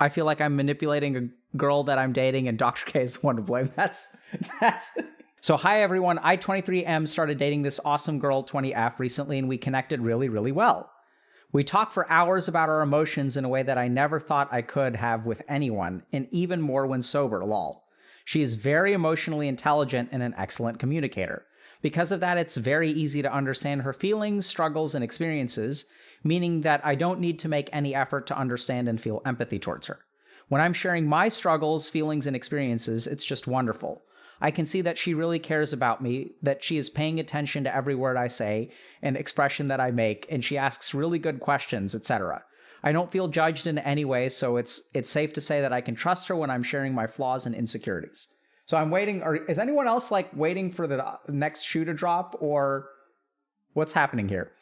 I feel like I'm manipulating a girl that I'm dating, and Dr. K is the one to blame. That's. So hi everyone, I 23M started dating this awesome girl 20F recently, and we connected really, really well. We talked for hours about our emotions in a way that I never thought I could have with anyone, and even more when sober, lol. She is very emotionally intelligent and an excellent communicator. Because of that, it's very easy to understand her feelings, struggles, and experiences, meaning that I don't need to make any effort to understand and feel empathy towards her. When I'm sharing my struggles, feelings, and experiences, it's just wonderful. I can see that she really cares about me, that she is paying attention to every word I say and expression that I make, and she asks really good questions, etc. I don't feel judged in any way, so it's safe to say that I can trust her when I'm sharing my flaws and insecurities. So I'm waiting, or is anyone else like waiting for the next shoe to drop, or what's happening here?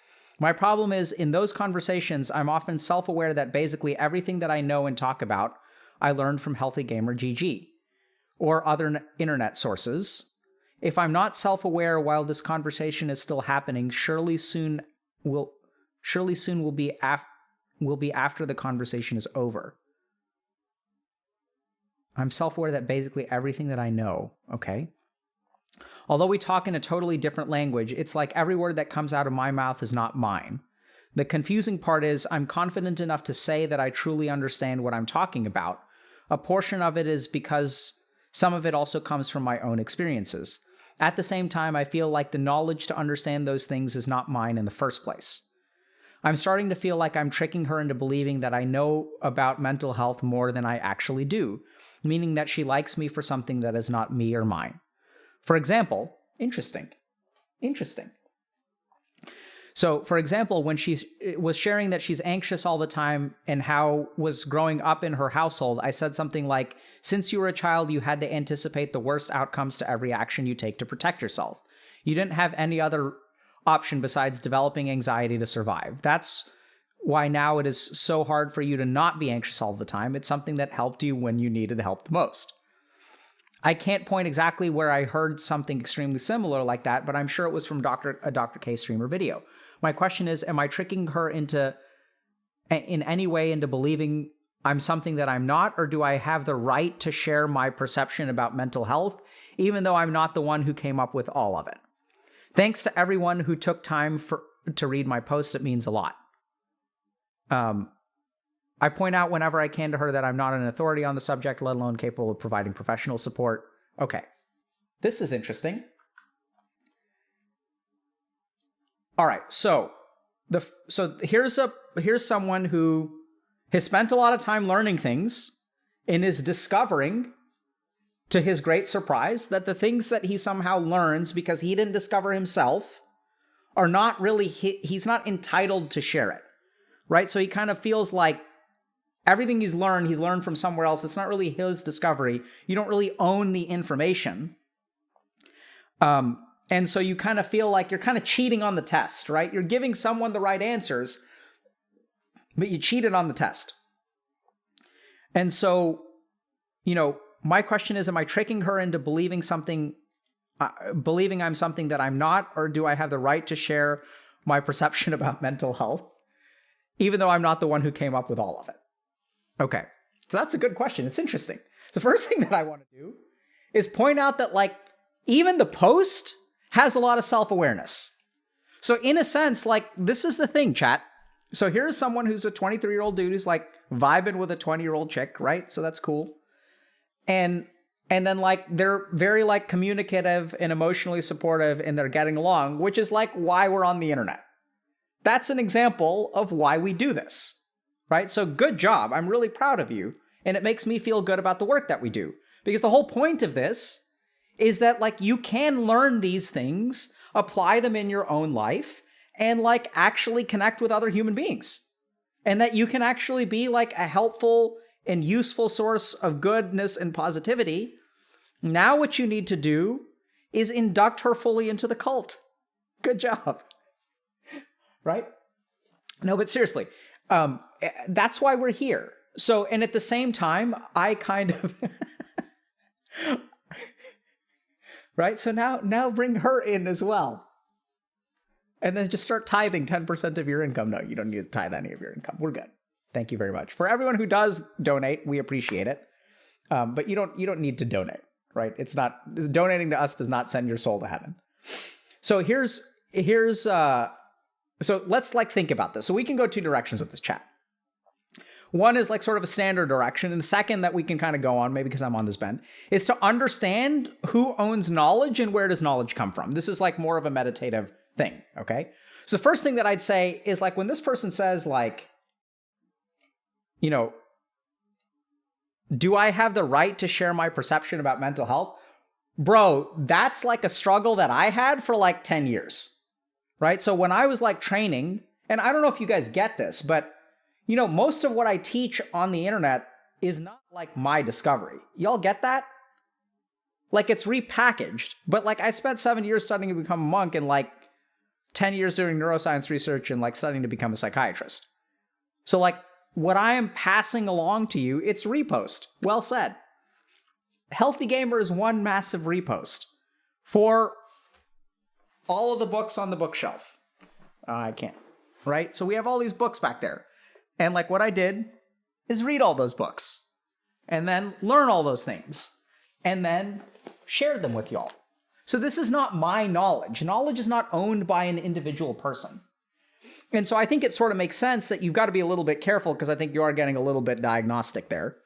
My problem is, in those conversations, I'm often self-aware that basically everything that I know and talk about, I learned from HealthyGamerGG or other internet sources. If I'm not self-aware while this conversation is still happening, surely soon will be after the conversation is over. I'm self-aware that basically everything that I know, okay? Although we talk in a totally different language, it's like every word that comes out of my mouth is not mine. The confusing part is I'm confident enough to say that I truly understand what I'm talking about. A portion of it is because some of it also comes from my own experiences. At the same time, I feel like the knowledge to understand those things is not mine in the first place. I'm starting to feel like I'm tricking her into believing that I know about mental health more than I actually do, meaning that she likes me for something that is not me or mine. For example, interesting. So, for example, when she was sharing that she's anxious all the time and how was growing up in her household, I said something like, since you were a child, you had to anticipate the worst outcomes to every action you take to protect yourself. You didn't have any other option besides developing anxiety to survive. That's why now it is so hard for you to not be anxious all the time. It's something that helped you when you needed help the most. I can't point exactly where I heard something extremely similar like that, but I'm sure it was from a Dr. K streamer video. My question is, am I tricking her in any way into believing I'm something that I'm not, or do I have the right to share my perception about mental health, even though I'm not the one who came up with all of it? Thanks to everyone who took time to read my post. It means a lot. I point out whenever I can to her that I'm not an authority on the subject, let alone capable of providing professional support. Okay, this is interesting. All right, so here's someone who has spent a lot of time learning things and is discovering, to his great surprise, that the things that he somehow learns because he didn't discover himself are not really, he's not entitled to share it, right? So he kind of feels like everything he's learned from somewhere else. It's not really his discovery. You don't really own the information. And so you kind of feel like you're kind of cheating on the test, right? You're giving someone the right answers, but you cheated on the test. And so, my question is, am I tricking her into believing I'm something that I'm not, or do I have the right to share my perception about mental health, even though I'm not the one who came up with all of it? Okay, so that's a good question. It's interesting. The first thing that I want to do is point out that, even the post has a lot of self-awareness. So in a sense, this is the thing, chat. So here's someone who's a 23-year-old dude who's vibing with a 20-year-old chick, right? So that's cool. And then they're very communicative and emotionally supportive, and they're getting along, which is why we're on the internet. That's an example of why we do this, right? So good job. I'm really proud of you. And it makes me feel good about the work that we do. Because the whole point of this is that you can learn these things, apply them in your own life, and actually connect with other human beings. And that you can actually be a helpful and useful source of goodness and positivity. Now what you need to do is induct her fully into the cult. Good job. Right? No, but seriously, that's why we're here. So, and at the same time, I kind of... right? So now bring her in as well. And then just start tithing 10% of your income. No, you don't need to tithe any of your income. We're good. Thank you very much. For everyone who does donate, we appreciate it. But you don't need to donate, right? It's not, donating to us does not send your soul to heaven. So so let's like think about this. So we can go two directions with this chat. One is like sort of a standard direction, and the second that we can kind of go on, maybe because I'm on this bend, is to understand who owns knowledge and where does knowledge come from. This is like more of a meditative thing, okay? So the first thing that I'd say is like when this person says like, you know, do I have the right to share my perception about mental health? Bro, that's like a struggle that I had for like 10 years, right? So when I was like training, and I don't know if you guys get this, but you know, most of what I teach on the internet is not like my discovery. Y'all get that? Like it's repackaged, but like I spent 7 years studying to become a monk and like 10 years doing neuroscience research and like studying to become a psychiatrist. So like what I am passing along to you, it's repost. Well said. Healthy Gamer is one massive repost for all of the books on the bookshelf. I can't, right? So we have all these books back there. And like what I did is read all those books and then learn all those things and then share them with y'all. So this is not my knowledge. Knowledge is not owned by an individual person. And so I think it sort of makes sense that you've got to be a little bit careful because I think you are getting a little bit diagnostic there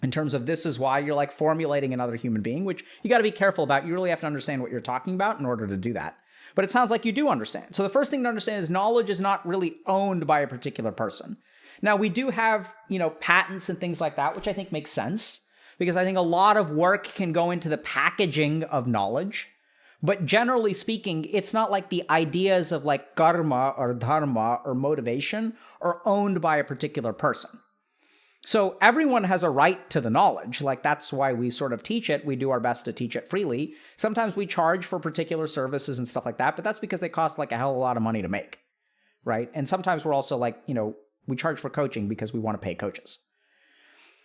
in terms of this is why you're like formulating another human being, which you got to be careful about. You really have to understand what you're talking about in order to do that. But it sounds like you do understand. So the first thing to understand is knowledge is not really owned by a particular person. Now, we do have, you know, patents and things like that, which I think makes sense because I think a lot of work can go into the packaging of knowledge. But generally speaking, it's not like the ideas of like karma or dharma or motivation are owned by a particular person. So everyone has a right to the knowledge. Like that's why we sort of teach it. We do our best to teach it freely. Sometimes we charge for particular services and stuff like that, but that's because they cost like a hell of a lot of money to make, right? And sometimes we're also like, you know, we charge for coaching because we want to pay coaches.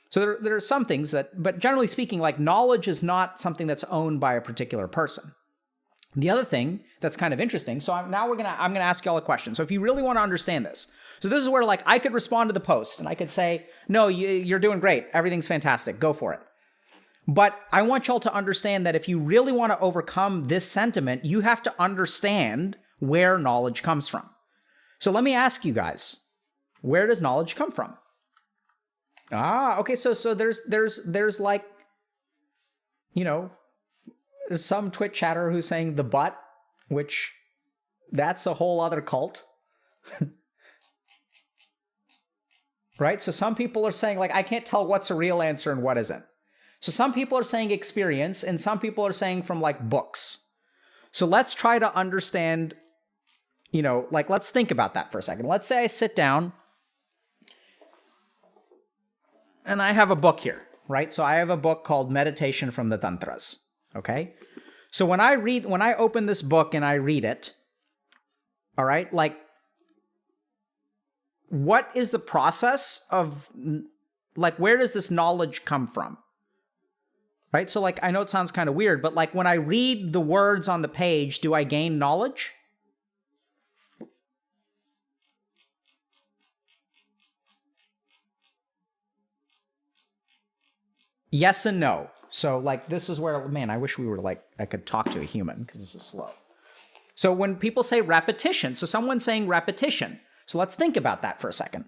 So there are some things that, but generally speaking, like knowledge is not something that's owned by a particular person. The other thing that's kind of interesting, so I'm gonna ask y'all a question. So if you really want to understand this, so this is where like I could respond to the post and I could say, no, you're doing great. Everything's fantastic. Go for it. But I want y'all to understand that if you really want to overcome this sentiment, you have to understand where knowledge comes from. So let me ask you guys, where does knowledge come from? Okay, so there's like, you know, there's some Twitch chatter who's saying the butt, which that's a whole other cult. Right? So some people are saying like, I can't tell what's a real answer and what isn't. So some people are saying experience and some people are saying from like books. So let's try to understand, you know, like let's think about that for a second. Let's say I sit down and I have a book here, right? So I have a book called Meditation from the Tantras, okay? So when I open this book and I read it, all right, like what is the process of, like, where does this knowledge come from? Right? So, like, I know it sounds kind of weird, but, like, when I read the words on the page, do I gain knowledge? Yes and no. So, like, this is where, man, I wish we were, like, I could talk to a human, because this is slow. So when people say repetition, so someone's saying repetition. So let's think about that for a second.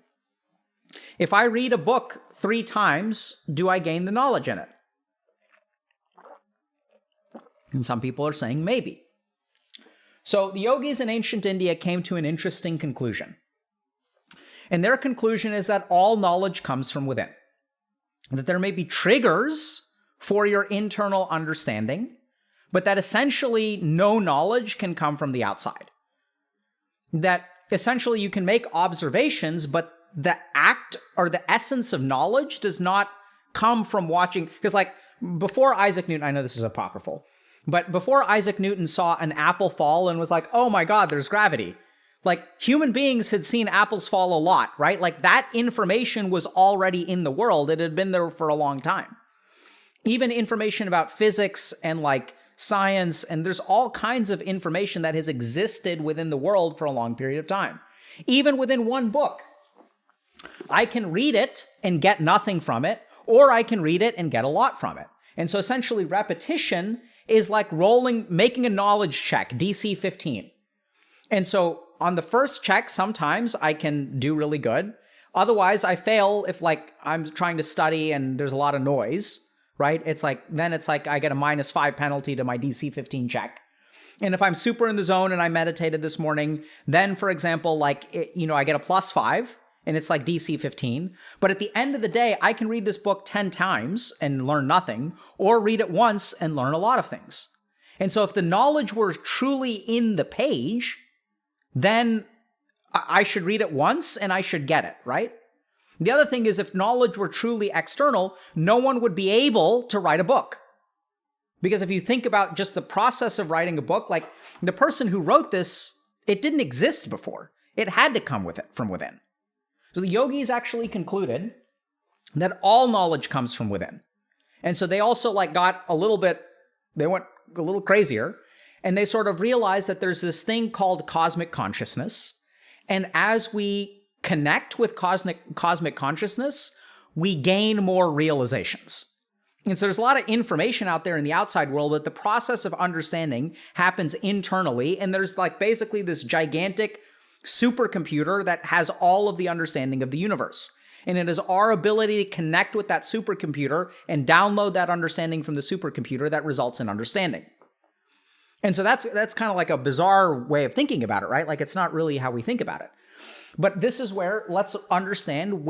If I read a book 3 times, do I gain the knowledge in it? And some people are saying maybe. So the yogis in ancient India came to an interesting conclusion. And their conclusion is that all knowledge comes from within. That there may be triggers for your internal understanding, but that essentially no knowledge can come from the outside. That essentially you can make observations, but the act or the essence of knowledge does not come from watching. Because like before Isaac Newton, I know this is apocryphal, but before Isaac Newton saw an apple fall and was like, oh my God, there's gravity. Like human beings had seen apples fall a lot, right? Like that information was already in the world. It had been there for a long time. Even information about physics and like science, and there's all kinds of information that has existed within the world for a long period of time. Even within one book. I can read it and get nothing from it, or I can read it and get a lot from it. And so essentially repetition is like making a knowledge check, DC 15. And so on the first check, sometimes I can do really good. Otherwise, I fail if like I'm trying to study and there's a lot of noise, right? Then it's like I get a -5 penalty to my DC 15 check. And if I'm super in the zone and I meditated this morning, then for example, I get a +5 and it's like DC 15. But at the end of the day, I can read this book 10 times and learn nothing, or read it once and learn a lot of things. And so if the knowledge were truly in the page, then I should read it once and I should get it, right? The other thing is if knowledge were truly external, no one would be able to write a book. Because if you think about just the process of writing a book, like the person who wrote this, it didn't exist before. It had to come with it from within. So the yogis actually concluded that all knowledge comes from within. And so they also they went a little crazier, and they sort of realized that there's this thing called cosmic consciousness. And as we connect with cosmic consciousness, we gain more realizations. And so there's a lot of information out there in the outside world, but the process of understanding happens internally. And there's like basically this gigantic supercomputer that has all of the understanding of the universe. And it is our ability to connect with that supercomputer and download that understanding from the supercomputer that results in understanding. And so that's kind of like a bizarre way of thinking about it, right? Like it's not really how we think about it. But this is where let's understand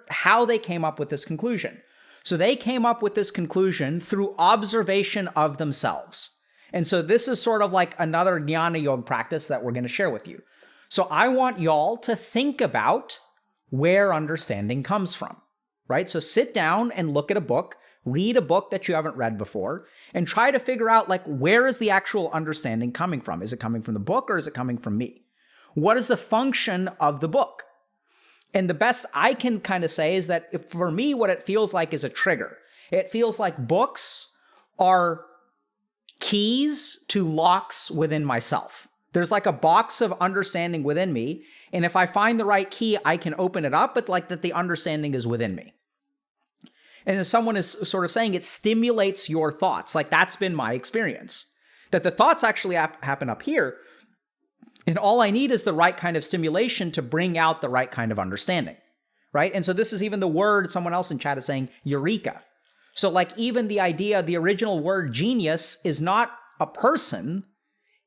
how they came up with this conclusion. So they came up with this conclusion through observation of themselves. And so this is sort of like another jnana yoga practice that we're going to share with you. So I want y'all to think about where understanding comes from, right? So sit down and look at a book, read a book that you haven't read before, and try to figure out like where is the actual understanding coming from? Is it coming from the book or is it coming from me? What is the function of the book? And the best I can kind of say is that for me, what it feels like is a trigger. It feels like books are keys to locks within myself. There's like a box of understanding within me. And if I find the right key, I can open it up, but like that the understanding is within me. And as someone is sort of saying, it stimulates your thoughts. Like that's been my experience. That the thoughts actually happen up here. And all I need is the right kind of stimulation to bring out the right kind of understanding, right? And so this is even the word someone else in chat is saying, eureka. So like even the idea, the original word genius is not a person.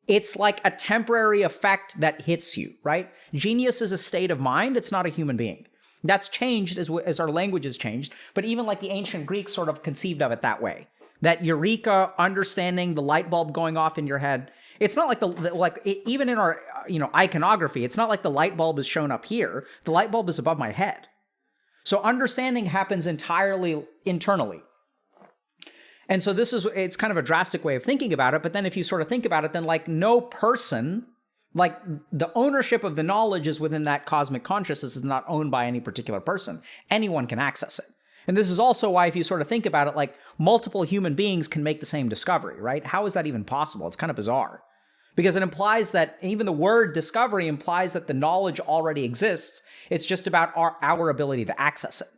It's like a temporary effect that hits you, right? Genius is a state of mind. It's not a human being. That's changed as our language has changed. But even like the ancient Greeks sort of conceived of it that way. That eureka, understanding, the light bulb going off in your head. It's not like even in our iconography, it's not like the light bulb is shown up here. The light bulb is above my head. So understanding happens entirely internally. And so it's kind of a drastic way of thinking about it. But then if you sort of think about it, then like no person, like the ownership of the knowledge is within that cosmic consciousness, is not owned by any particular person. Anyone can access it. And this is also why if you sort of think about it, like multiple human beings can make the same discovery, right? How is that even possible? It's kind of bizarre. Because it implies that even the word discovery implies that the knowledge already exists. It's just about our ability to access it.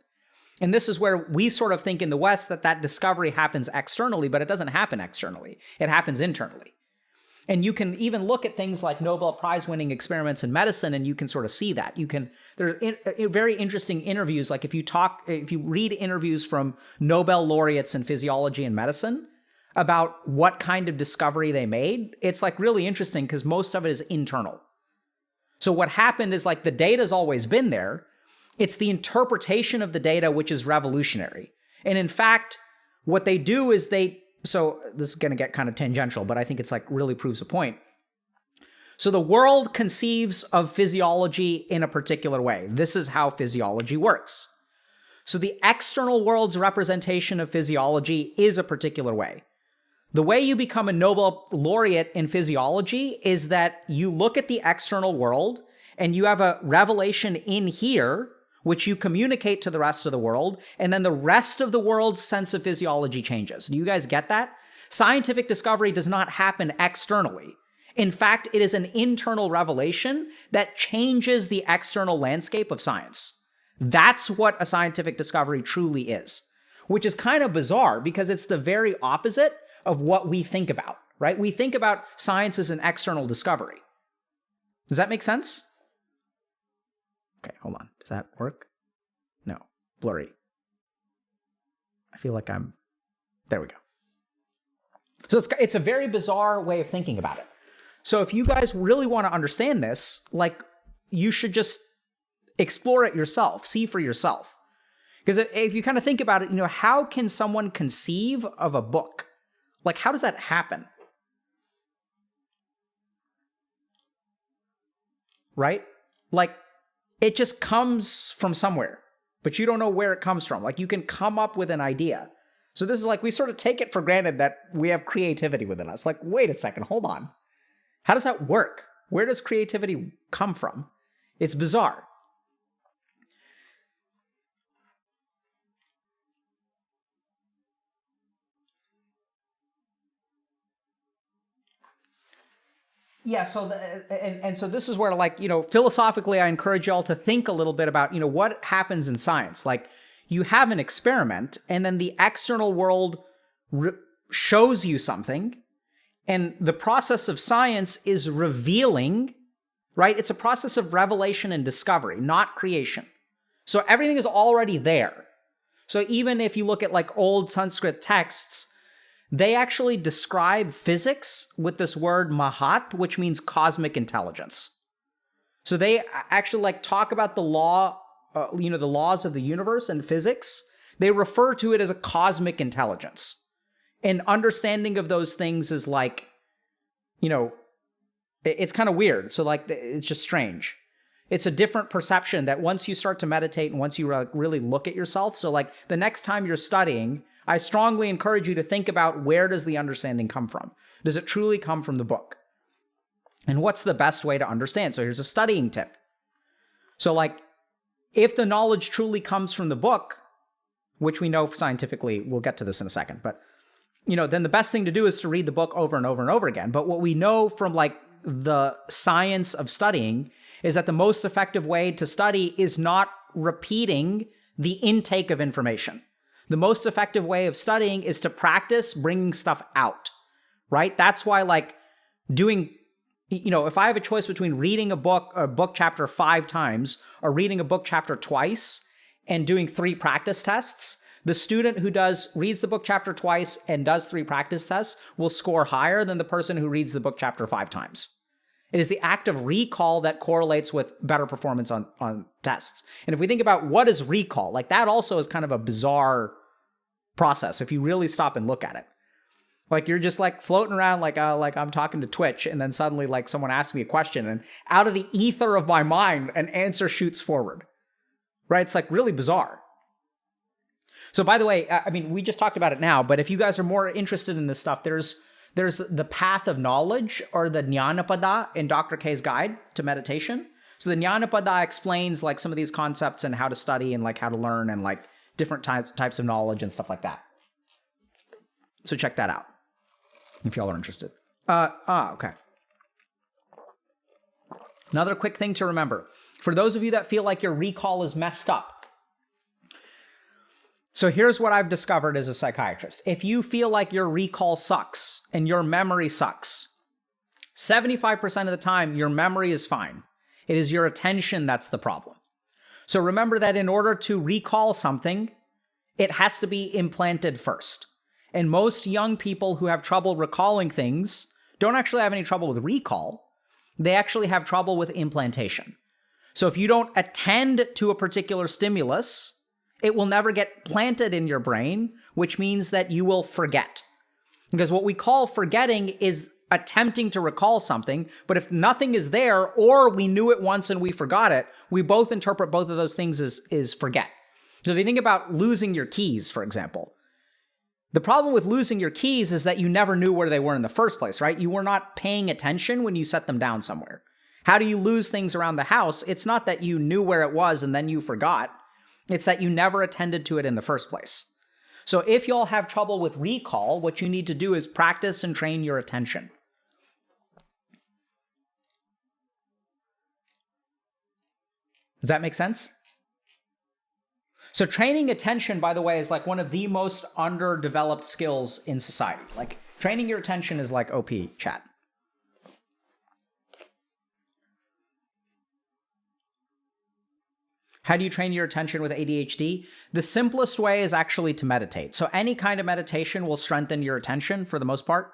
And this is where we sort of think in the West that discovery happens externally, but it doesn't happen externally. It happens internally. And you can even look at things like Nobel Prize winning experiments in medicine, and you can sort of see that. There are very interesting interviews. Like if you read interviews from Nobel laureates in physiology and medicine about what kind of discovery they made, it's like really interesting because most of it is internal. So what happened is like the data's always been there. It's the interpretation of the data which is revolutionary. And in fact, what they do is so this is going to get kind of tangential, but I think it's like really proves a point. So the world conceives of physiology in a particular way. This is how physiology works. So the external world's representation of physiology is a particular way. The way you become a Nobel laureate in physiology is that you look at the external world and you have a revelation in here, which you communicate to the rest of the world, and then the rest of the world's sense of physiology changes. Do you guys get that? Scientific discovery does not happen externally. In fact, it is an internal revelation that changes the external landscape of science. That's what a scientific discovery truly is, which is kind of bizarre because it's the very opposite of what we think about, right? We think about science as an external discovery. Does that make sense? Okay, hold on. Does that work? No. Blurry. I feel like there we go. So it's a very bizarre way of thinking about it. So if you guys really want to understand this, like, you should just explore it yourself, see for yourself. Because if you kind of think about it, how can someone conceive of a book? Like, how does that happen? Right? Like, it just comes from somewhere, but you don't know where it comes from. Like, you can come up with an idea. So this is like, we sort of take it for granted that we have creativity within us. Like, wait a second, hold on. How does that work? Where does creativity come from? It's bizarre. Yeah, so so this is where, like, philosophically, I encourage y'all to think a little bit about, what happens in science. Like, you have an experiment, and then the external world shows you something, and the process of science is revealing, right? It's a process of revelation and discovery, not creation. So everything is already there. So even if you look at, like, old Sanskrit texts, they actually describe physics with this word mahat, which means cosmic intelligence. So they actually, like, talk about the law, the laws of the universe and physics. They refer to it as a cosmic intelligence. And understanding of those things is like, it's kind of weird. So, like, it's just strange. It's a different perception that once you start to meditate and once you really look at yourself. So, like, the next time you're studying, I strongly encourage you to think about, where does the understanding come from? Does it truly come from the book? And what's the best way to understand? So here's a studying tip. So, like, if the knowledge truly comes from the book, which we know scientifically, we'll get to this in a second, but, then the best thing to do is to read the book over and over and over again. But what we know from, like, the science of studying is that the most effective way to study is not repeating the intake of information. The most effective way of studying is to practice bringing stuff out, right? That's why, like, doing, if I have a choice between reading a book chapter 5 times or reading a book chapter twice and doing 3 practice tests, the student who reads the book chapter twice and does 3 practice tests will score higher than the person who reads the book chapter 5 times. It is the act of recall that correlates with better performance on tests. And if we think about what is recall, like, that also is kind of a bizarre process if you really stop and look at it. Like, you're just, like, floating around like I'm talking to Twitch, and then suddenly, like, someone asks me a question, and out of the ether of my mind, an answer shoots forward. Right? It's, like, really bizarre. So, by the way, I mean, we just talked about it now, but if you guys are more interested in this stuff, there's the path of knowledge, or the Jnanapada, in Dr. K's guide to meditation. So the Jnanapada explains, like, some of these concepts and how to study and, like, how to learn and, like, different types of knowledge and stuff like that. So check that out if y'all are interested. Okay. Another quick thing to remember. For those of you that feel like your recall is messed up, so here's what I've discovered as a psychiatrist. If you feel like your recall sucks and your memory sucks, 75% of the time, your memory is fine. It is your attention that's the problem. So remember that in order to recall something, it has to be implanted first. And most young people who have trouble recalling things don't actually have any trouble with recall. They actually have trouble with implantation. So if you don't attend to a particular stimulus, it will never get planted in your brain, which means that you will forget. Because what we call forgetting is attempting to recall something, but if nothing is there, or we knew it once and we forgot it, we both interpret both of those things as forget. So if you think about losing your keys, for example, the problem with losing your keys is that you never knew where they were in the first place, right? You were not paying attention when you set them down somewhere. How do you lose things around the house? It's not that you knew where it was and then you forgot. It's that you never attended to it in the first place. So if y'all have trouble with recall, what you need to do is practice and train your attention. Does that make sense? So training attention, by the way, is like one of the most underdeveloped skills in society. Like training your attention is like OP chat. How do you train your attention with ADHD? The simplest way is actually to meditate. So any kind of meditation will strengthen your attention for the most part.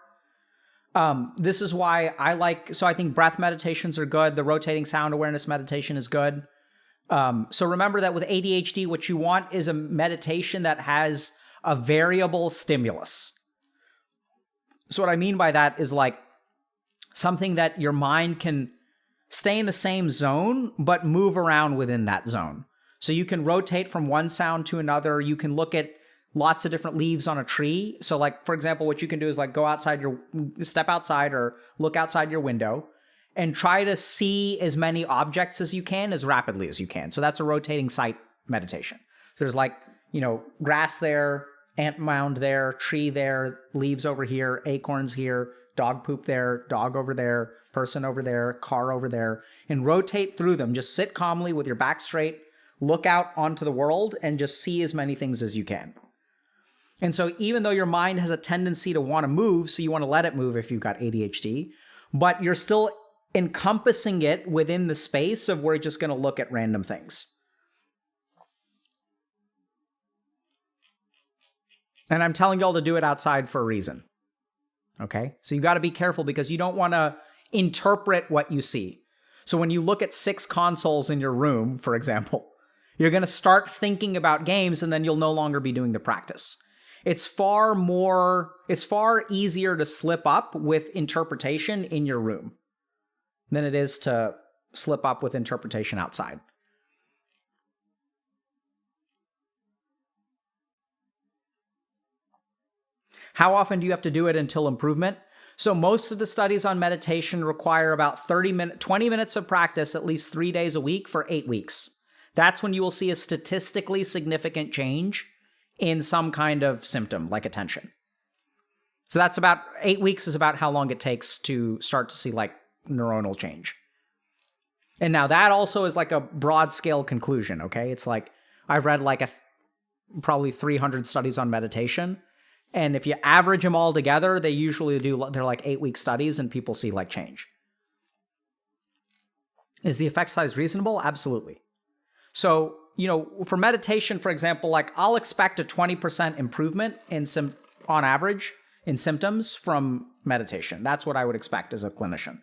This is why I think breath meditations are good. The rotating sound awareness meditation is good. So remember that with ADHD, what you want is a meditation that has a variable stimulus. So what I mean by that is like something that your mind can stay in the same zone, but move around within that zone. So you can rotate from one sound to another. You can look at lots of different leaves on a tree. So like, for example, what you can do is like step outside or look outside your window and try to see as many objects as you can as rapidly as you can. So that's a rotating sight meditation. So there's like, grass there, ant mound there, tree there, leaves over here, acorns here, dog poop there, dog over there, person over there, car over there, and rotate through them. Just sit calmly with your back straight, look out onto the world, and just see as many things as you can. And so even though your mind has a tendency to want to move, so you want to let it move if you've got ADHD, but you're still encompassing it within the space of where you're just going to look at random things. And I'm telling y'all to do it outside for a reason. Okay? So you got to be careful because you don't want to interpret what you see. So when you look at 6 consoles in your room, for example, you're going to start thinking about games and then you'll no longer be doing the practice. It's far easier to slip up with interpretation in your room than it is to slip up with interpretation outside. How often do you have to do it until improvement? So most of the studies on meditation require about 20 minutes of practice at least 3 days a week for 8 weeks. That's when you will see a statistically significant change in some kind of symptom like attention. So that's about 8 weeks is about how long it takes to start to see like neuronal change. And now that also is like a broad scale conclusion, okay? It's like I've read like probably 300 studies on meditation. And if you average them all together, they're like 8-week studies and people see like change. Is the effect size reasonable? Absolutely. So, for meditation, for example, like I'll expect a 20% improvement on average in symptoms from meditation. That's what I would expect as a clinician.